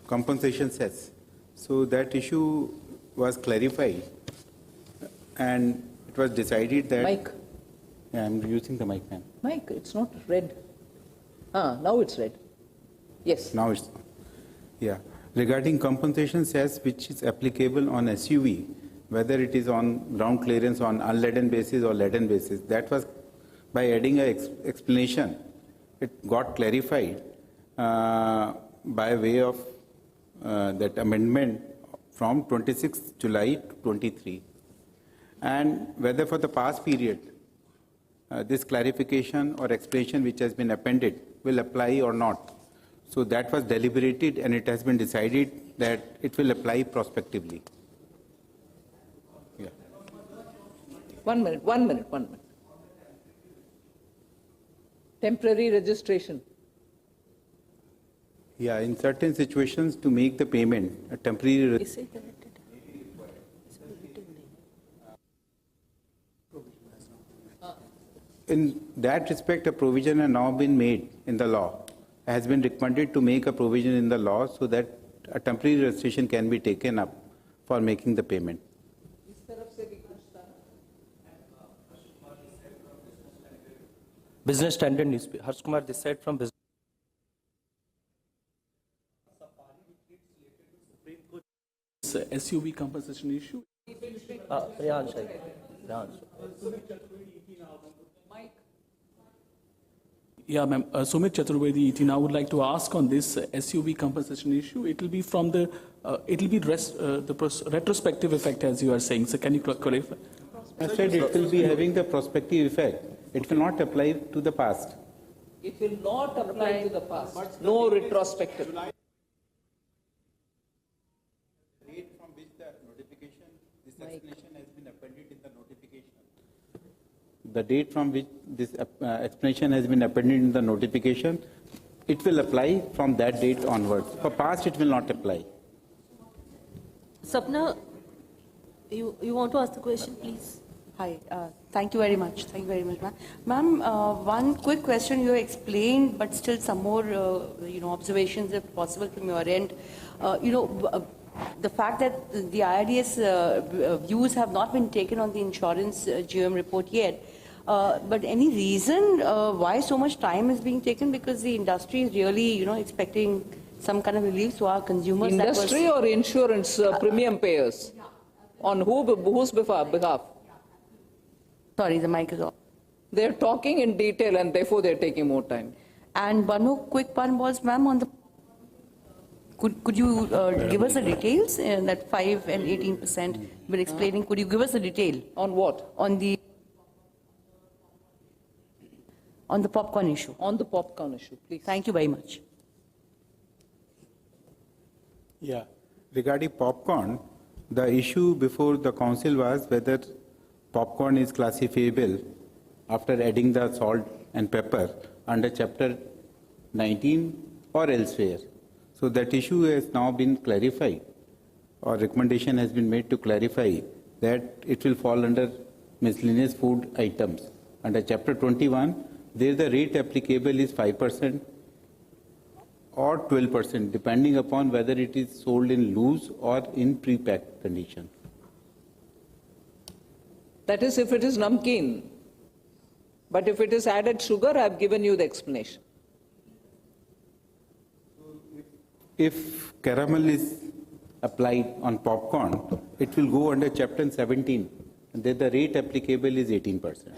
compensation cess. So that issue was clarified, and it was decided that. Mic. Yeah, I'm using the mic, ma'am. Mic, it's not red. Now it's red. Yes. Now it's. Yeah, regarding compensation cess, which is applicable on SUV, whether it is on ground clearance on unladen basis or laden basis, that was by adding an explanation. It got clarified by way of that amendment from 26 July to 23. And whether for the past period, this clarification or explanation which has been appended will apply or not. So that was deliberated and it has been decided that it will apply prospectively. Yeah. 1 minute. Temporary registration. Yeah, in certain situations to make the payment, a temporary. in that respect, a provision has now been made in the law, has been recommended to make a provision in the law so that a temporary registration can be taken up for making the payment. Business Standard newspaper. Harsh Kumar, this side from Business. SUV compensation issue. Priyansh, Priyansh. Yeah, ma'am. Sumit Chaturvedi, ET. Now, I would like to ask on this SUV compensation issue. It will be from the, retrospective effect, as you are saying. So, can you clarify? I said it will be having the prospective effect. It will not apply to the past. It will not apply to the past. No retrospective. The date from which the notification, this explanation has been appended in the notification. The date from which this explanation has been appended in the notification, it will apply from that date onwards. For past, it will not apply. Sapna, you want to ask the question, please? Hi, thank you very much. Thank you very much, ma'am. Ma'am, one quick question you explained, but still some more, observations if possible from your end. The fact that the IRDS views have not been taken on the insurance GM report yet, but any reason why so much time is being taken? Because the industry is really, expecting some kind of relief to our consumers. Industry or insurance premium payers? On whose behalf? Sorry, the mic is off. They're talking in detail and therefore they're taking more time. And one more quick one was, ma'am, on the. Could you give us the details? That 5 and 18% we're explaining. Could you give us the detail? On what? On the popcorn issue. On the popcorn issue, please. Thank you very much. Yeah. Regarding popcorn, the issue before the council was whether popcorn is classifiable after adding the salt and pepper under Chapter 19 or elsewhere. So that issue has now been clarified, or recommendation has been made to clarify that it will fall under miscellaneous food items. Under Chapter 21, there the rate applicable is 5% or 12%, depending upon whether it is sold in loose or in pre-packed condition. That is if it is namkeen. But if it is added sugar, I've given you the explanation. If caramel is applied on popcorn, it will go under Chapter 17, and there the rate applicable is 18%.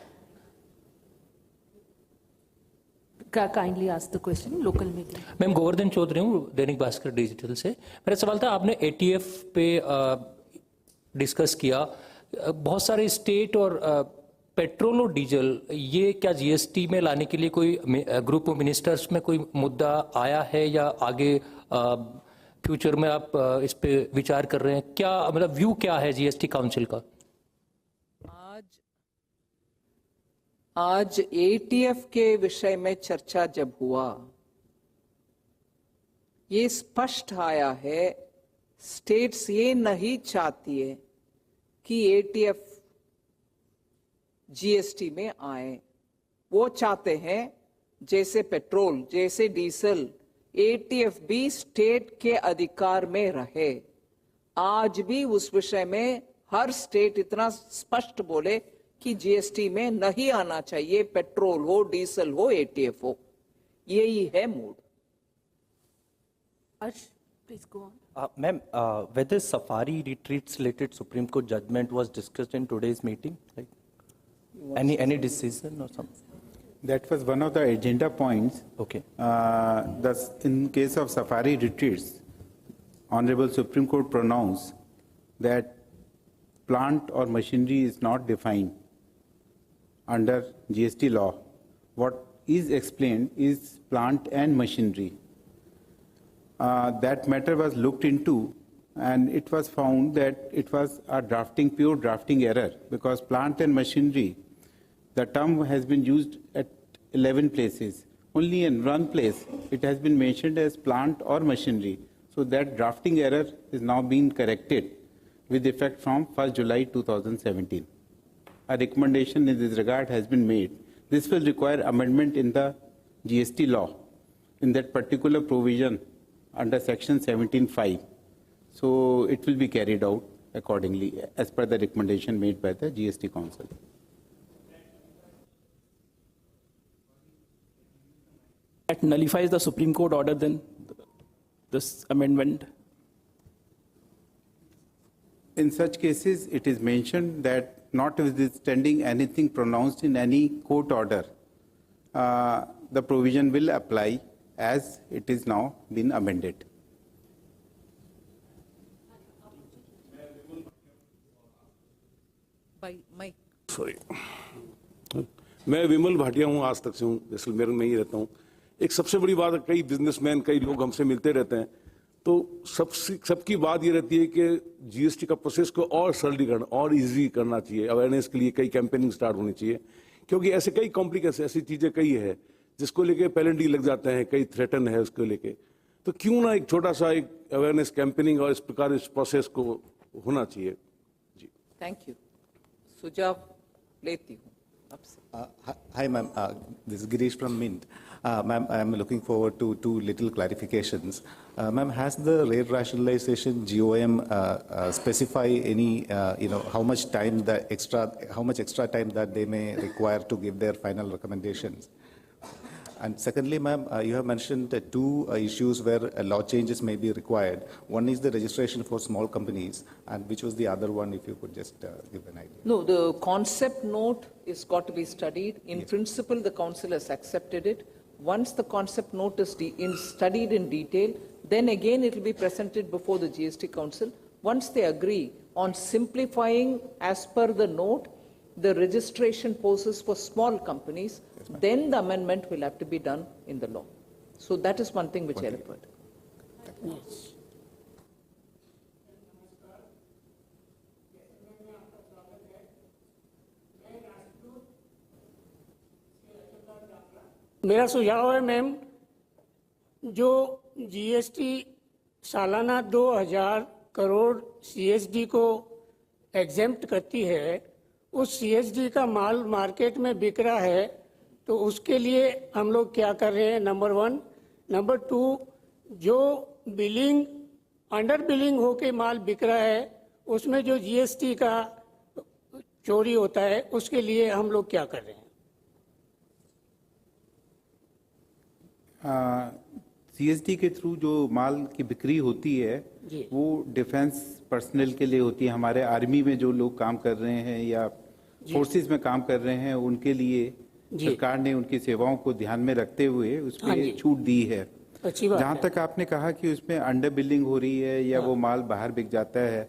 Kindly ask the question, local media. Ma'am Govardhan Chaudhary हूँ Dainik Bhaskar digital से। मेरा सवाल था, आपने ATF पे discuss किया, बहुत सारे स्टेट और पेट्रोल और डीजल, ये क्या जीएसटी में लाने के लिए कोई ग्रुप ऑफ मिनिस्टर्स में कोई मुद्दा आया है या आगे फ्यूचर में आप इस पे विचार कर रहे हैं? क्या मतलब व्यू क्या है जीएसटी काउंसिल का? आज ATF के विषय में चर्चा जब हुआ, ये स्पष्ट आया है, स्टेट्स ये नहीं चाहती है कि ATF जीएसटी में आए। वो चाहते हैं जैसे पेट्रोल, जैसे डीजल, ATF भी स्टेट के अधिकार में रहे। आज भी उस विषय में हर स्टेट इतना स्पष्ट बोले कि जीएसटी में नहीं आना चाहिए, पेट्रोल हो, डीजल हो, ATF हो। यही है mood. Please go on. Ma'am, whether safari retreats related Supreme Court judgment was discussed in today's meeting? Like any decision or something? That was one of the agenda points. Okay. Thus, in case of safari retreats, Honorable Supreme Court pronounced that plant or machinery is not defined under GST law. What is explained is plant and machinery. That matter was looked into, and it was found that it was a pure drafting error, because plant and machinery, the term has been used at 11 places. Only in one place it has been mentioned as plant or machinery. So that drafting error is now being corrected with effect from 1st July 2017. A recommendation in this regard has been made This will require amendment in the GST law in that particular provision under section 17(5). So it will be carried out accordingly as per the recommendation made by the GST Council. That nullifies the Supreme Court order, then, this amendment? In such cases, it is mentioned that notwithstanding anything pronounced in any court order, the provision will apply as it is now been amended. By Mike. Sorry, मैं विमल भाटिया हूँ, आज तक से हूँ, जैसलमेर में ही रहता हूँ। एक सबसे बड़ी बात है, कई बिजनेसमैन, कई लोग हमसे मिलते रहते हैं, तो सबकी बात ये रहती है कि जीएसटी का प्रोसेस को और सरलीकरण और इजी करना चाहिए। अवेयरनेस के लिए कई कैंपेनिंग स्टार्ट होनी चाहिए, क्योंकि ऐसे कई कॉम्प्लिकेशन, ऐसी चीजें कई है जिसको लेके पेनल्टी लग जाते हैं, कई थ्रेटन है उसको लेके। तो क्यों ना एक छोटा सा एक अवेयरनेस कैंपेनिंग और इस प्रकार इस प्रोसेस को होना चाहिए। जी, थैंक यू। सुझाव लेती हूँ आपसे। Hi, ma'am. This is Girish from Mint. Ma'am, I am looking forward to two little clarifications. Ma'am, has the rate rationalization GOM specify any, how much extra time that they may require to give their final recommendations? And secondly, ma'am, you have mentioned two issues where law changes may be required. One is the registration for small companies, and which was the other one, if you could just give an idea. No, the concept note is got to be studied. In principle, the council has accepted it. Once the concept note is studied in detail, then again it will be presented before the GST Council. Once they agree on simplifying as per the note, the registration process for small companies, then the amendment will have to be done in the law. So that is one thing which I referred. Yes. मेरा सुझाव है ma'am, जो GST सालाना 2000 crore CSD को exempt करती है, उस CSD का माल मार्केट में बिक रहा है, तो उसके लिए हम लोग क्या कर रहे हैं, नंबर 1। नंबर 2, जो बिलिंग अंडर बिलिंग होके माल बिक रहा है, उसमें जो जीएसटी का चोरी होता है, उसके लिए हम लोग क्या कर रहे हैं। सीएसडी के थ्रू जो माल की बिक्री होती है वो डिफेंस पर्सनल के लिए होती है। हमारे आर्मी में जो लोग काम कर रहे हैं या फोर्सेस में काम कर रहे हैं, उनके लिए सरकार ने उनकी सेवाओं को ध्यान में रखते हुए उसमें छूट दी है। जहाँ तक आपने कहा कि उसमें अंडर बिलिंग हो रही है या वो माल बाहर बिक जाता है,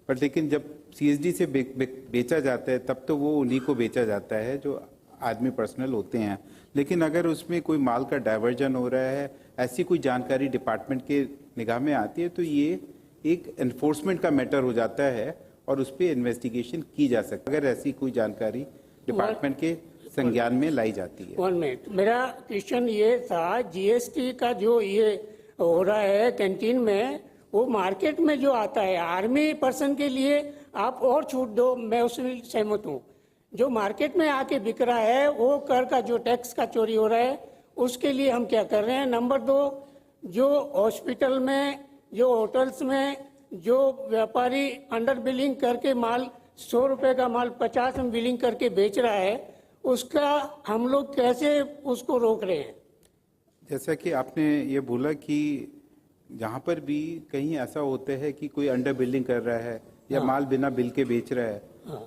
पर लेकिन जब सीएसडी से बेचा जाता है तब तो वो उन्हीं को बेचा जाता है जो आदमी पर्सनल होते हैं। लेकिन अगर उसमें कोई माल का डाइवर्जन हो रहा है, ऐसी कोई जानकारी डिपार्टमेंट के निगाह में आती है, तो ये एक एनफोर्समेंट का मैटर हो जाता है और उस पर इन्वेस्टिगेशन की जा सकती है अगर ऐसी कोई जानकारी डिपार्टमेंट के संज्ञान में लाई जाती है। 1 मिनट, मेरा क्वेश्चन ये था, जीएसटी का जो ये हो रहा है कैंटीन में, वो मार्केट में जो आता है, आर्मी पर्सन के लिए आप और छूट दो, मैं उसमें सहमत हूँ। जो मार्केट में आके बिक रहा है, वो कर का जो टैक्स का चोरी हो रहा है, उसके लिए हम क्या कर रहे हैं। नंबर 2, जो हॉस्पिटल में, जो होटल्स में, जो व्यापारी अंडर बिलिंग करके माल 100 रुपए का माल 50 में बिलिंग करके बेच रहा है, उसका हम लोग कैसे उसको रोक रहे हैं। जैसा कि आपने ये बोला कि जहाँ पर भी कहीं ऐसा होता है कि कोई अंडर बिलिंग कर रहा है या माल बिना बिल के बेच रहा है,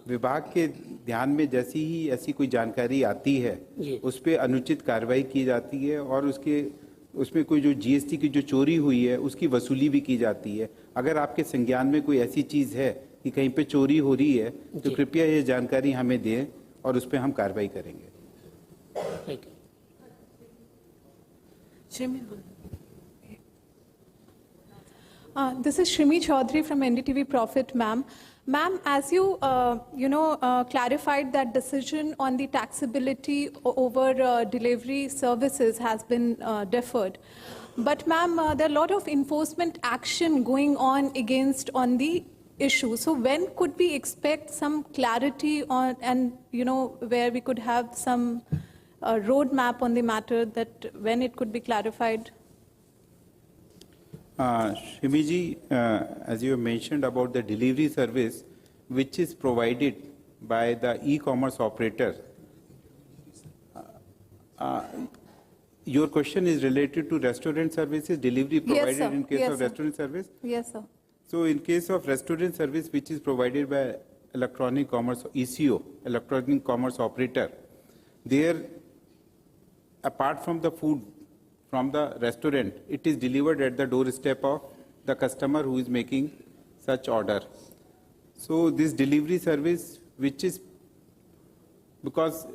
विभाग के ध्यान में जैसी ही ऐसी कोई जानकारी आती है, उस पर अनुचित कार्रवाई की जाती है और उसमें कोई जो जीएसटी की जो चोरी हुई है उसकी वसूली भी की जाती है। अगर आपके संज्ञान में कोई ऐसी चीज है कि कहीं पे चोरी हो रही है, तो कृपया ये जानकारी हमें दें और उस पर हम कार्रवाई करेंगे। This is Shrimi Chaudhary from NDTV Profit, ma'am. Ma'am, as you, clarified that decision on the taxability over delivery services has been deferred. But ma'am, there are a lot of enforcement action going on the issue. So when could we expect some clarity on, and, where we could have some roadmap on the matter, that when it could be clarified? Shimiji, as you have mentioned about the delivery service, which is provided by the e-commerce operator, your question is related to restaurant services, delivery provided sir. in case Yes, of sir. restaurant service? Yes, sir. So in case of restaurant service, which is provided by electronic commerce, ECO, electronic commerce operator, there, apart from the food from the restaurant, it is delivered at the doorstep of the customer who is making such order. So this delivery service, which is, because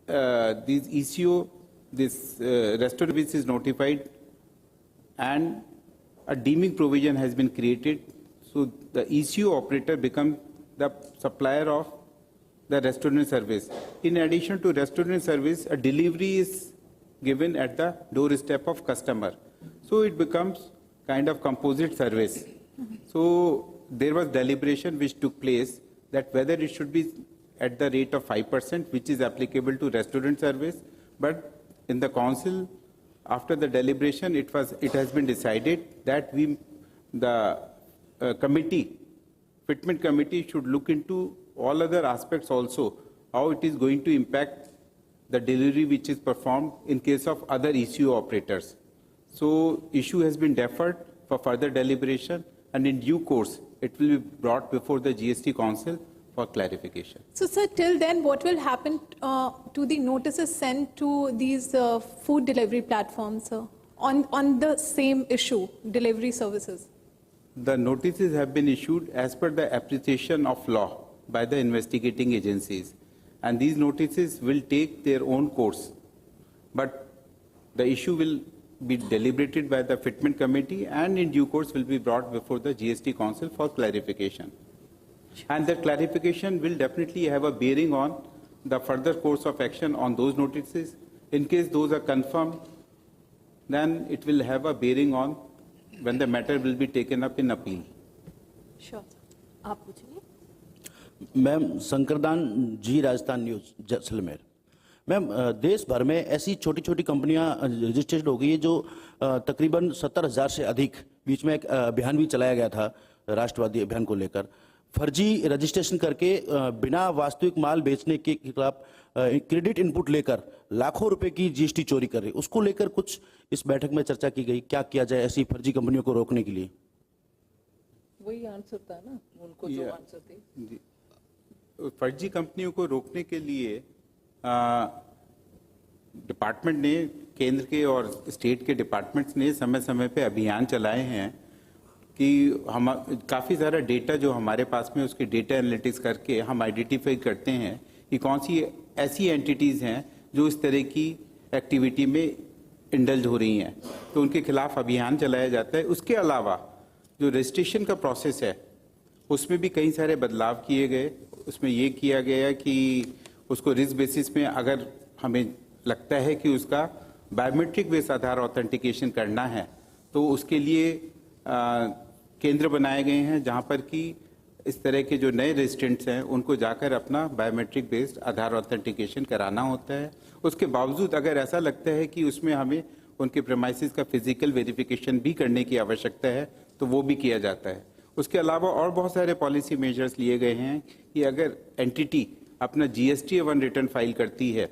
this ECO, this restaurant service is notified and a deeming provision has been created. So the ECO operator becomes the supplier of the restaurant service. In addition to restaurant service, a delivery is given at the doorstep of customer. So it becomes kind of composite service. So there was deliberation which took place that whether it should be at the rate of 5%, which is applicable to restaurant service, but in the council, after the deliberation, it has been decided that the committee, fitment committee, should look into all other aspects also, how it is going to impact the delivery which is performed in case of other ECO operators. So issue has been deferred for further deliberation, and in due course, it will be brought before the GST Council for clarification. So, sir, till then, what will happen to the notices sent to these food delivery platforms, sir, on the same issue, delivery services? The notices have been issued as per the appreciation of law by the investigating agencies, and these notices will take their own course. But the issue will be deliberated by the fitment committee and in due course will be brought before the GST Council for clarification. And that clarification will definitely have a bearing on the further course of action on those notices. In case those are confirmed, then it will have a bearing on when the matter will be taken up in appeal. Sure. आप पूछिए. Ma'am Shankardan जी, Rajasthan news, Jaisalmer. Ma'am देश भर में ऐसी छोटी छोटी कंपनियां registered हो गई है जो तकरीबन 70,000 से अधिक. बीच में एक अभियान भी चलाया गया था राष्ट्रवादी अभियान को लेकर. फर्जी रजिस्ट्रेशन करके बिना वास्तविक माल बेचने के खिलाफ क्रेडिट इनपुट लेकर लाखों रुपए की जीएसटी चोरी कर रही. उसको लेकर कुछ इस बैठक में चर्चा की गई. क्या किया जाए ऐसी फर्जी कंपनियों को रोकने के लिए? वही आंसर था ना उनको, जो आंसर थे. फर्जी कंपनियों को रोकने के लिए डिपार्टमेंट ने, केंद्र के और स्टेट के डिपार्टमेंट्स ने समय समय पे अभियान चलाए हैं कि हम काफ़ी सारा डेटा जो हमारे पास में, उसके डेटा एनालिटिक्स करके हम आइडेंटिफाई करते हैं कि कौन सी ऐसी एंटिटीज़ हैं जो इस तरह की एक्टिविटी में इंडल्ज हो रही हैं, तो उनके खिलाफ अभियान चलाया जाता है. उसके अलावा जो रजिस्ट्रेशन का प्रोसेस है उसमें भी कई सारे बदलाव किए गए. उसमें ये किया गया कि उसको रिस्क बेसिस में अगर हमें लगता है कि उसका बायोमेट्रिक बेस आधार ऑथेंटिकेशन करना है तो उसके लिए केंद्र बनाए गए हैं जहां पर कि इस तरह के जो नए रेजिडेंट्स हैं उनको जाकर अपना बायोमेट्रिक बेस्ड आधार ऑथेंटिकेशन कराना होता है. उसके बावजूद अगर ऐसा लगता है कि उसमें हमें उनके प्रेमाइसिस का फिजिकल वेरिफिकेशन भी करने की आवश्यकता है तो वो भी किया जाता है. उसके अलावा और बहुत सारे पॉलिसी मेजर्स लिए गए हैं कि अगर एंटिटी अपना GST-1 रिटर्न फाइल करती है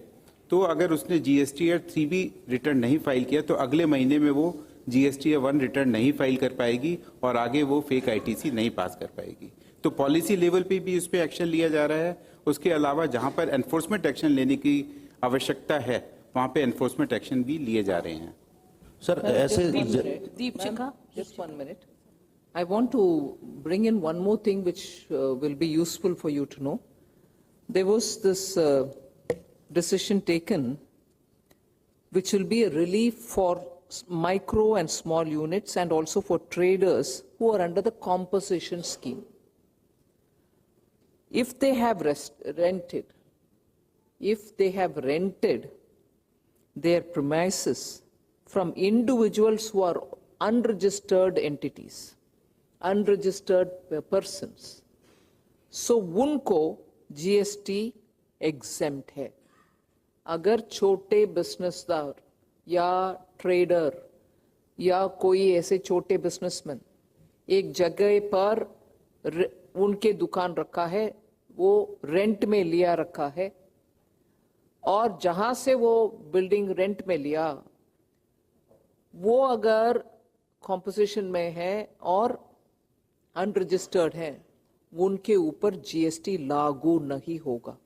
तो अगर उसने GST-3 रिटर्न नहीं फाइल किया तो अगले महीने में वो GST-1 रिटर्न नहीं फाइल कर पाएगी और आगे वो फेक ITC नहीं पास कर पाएगी. तो पॉलिसी लेवल पे भी उस पर एक्शन लिया जा रहा है. उसके अलावा जहां पर एनफोर्समेंट एक्शन लेने की आवश्यकता है वहां पे एनफोर्समेंट एक्शन भी लिए जा रहे हैं. सर ऐसे Deepchika, just 1 minute. I want to bring in one more thing which will be useful for you to know. There was this decision taken which will be a relief for micro and small units and also for traders who are under the compensation scheme. If they have rented their premises from individuals who are unregistered entities, unregistered persons, so उनको GST exempt है. अगर छोटे बिजनेसदार या trader या कोई ऐसे छोटे businessman एक जगह पर उनके दुकान रखा है, वो रेंट में लिया रखा है, और जहां से वो बिल्डिंग रेंट में लिया वो अगर कॉम्पोजिशन में है और अनरजिस्टर्ड है, उनके ऊपर जीएसटी लागू नहीं होगा।